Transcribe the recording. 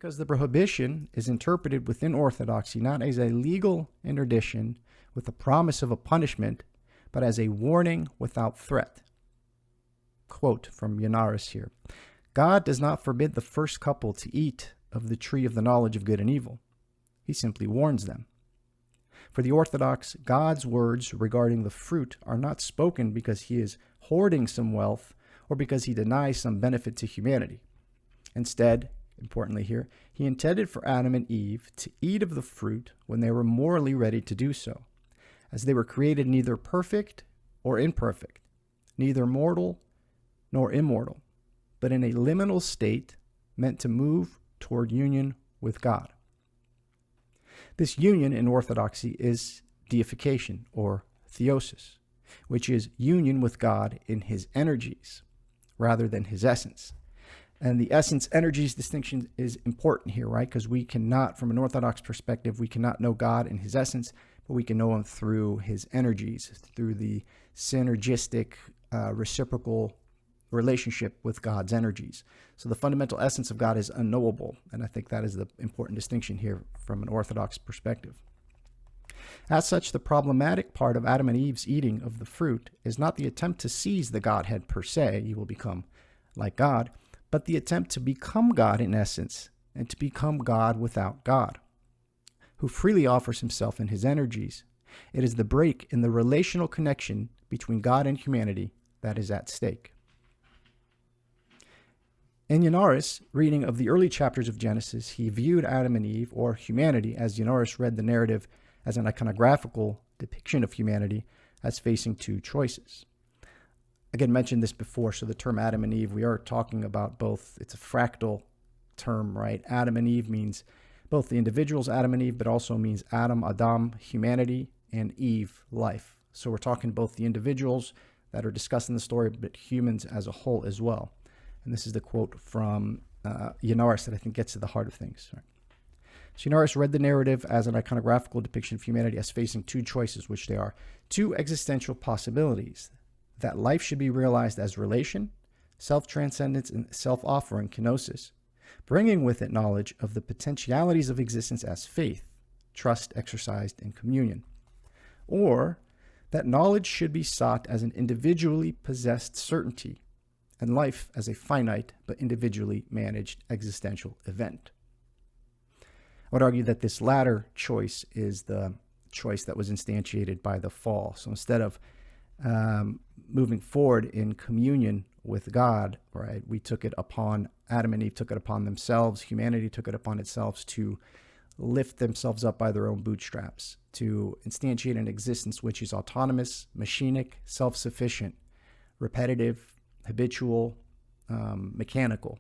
Because the prohibition is interpreted within Orthodoxy not as a legal interdiction with the promise of a punishment, but as a warning without threat. Quote from Yannaras here. God does not forbid the first couple to eat of the tree of the knowledge of good and evil. He simply warns them. For the Orthodox, God's words regarding the fruit are not spoken because he is hoarding some wealth or because he denies some benefit to humanity. Instead, importantly here, he intended for Adam and Eve to eat of the fruit when they were morally ready to do so, as they were created neither perfect or imperfect, neither mortal nor immortal, but in a liminal state meant to move toward union with God. This union in Orthodoxy is deification or theosis, which is union with God in his energies rather than his essence. And the essence energies distinction is important here, right? Because we cannot, from an Orthodox perspective, we cannot know God in his essence, but we can know him through his energies, through the synergistic, reciprocal relationship with God's energies. So the fundamental essence of God is unknowable, and I think that is the important distinction here from an Orthodox perspective. As such, the problematic part of Adam and Eve's eating of the fruit is not the attempt to seize the Godhead per se, you will become like God, but the attempt to become God in essence and to become God without God, who freely offers himself in his energies. It is the break in the relational connection between God and humanity that is at stake. In Yannaras' reading of the early chapters of Genesis, he viewed Adam and Eve, or humanity, as Yannaras read the narrative as an iconographical depiction of humanity, as facing two choices. Again, mentioned this before, so the term Adam and Eve, we are talking about both, it's a fractal term, right? Adam and Eve means both the individuals, Adam and Eve, but also means Adam, humanity, and Eve, life. So we're talking both the individuals that are discussed in the story, but humans as a whole as well. And this is the quote from Yannaras that I think gets to the heart of things. Right? So Yannaras read the narrative as an iconographical depiction of humanity as facing two choices, which they are two existential possibilities: that life should be realized as relation, self-transcendence, and self-offering, kenosis, bringing with it knowledge of the potentialities of existence as faith, trust exercised in communion, or that knowledge should be sought as an individually possessed certainty, and life as a finite but individually managed existential event. I would argue that this latter choice is the choice that was instantiated by the fall. So instead of moving forward in communion with God, right, we took it upon, Adam and Eve took it upon themselves, humanity took it upon itself to lift themselves up by their own bootstraps, to instantiate an existence which is autonomous, machinic, self-sufficient, repetitive, habitual, mechanical,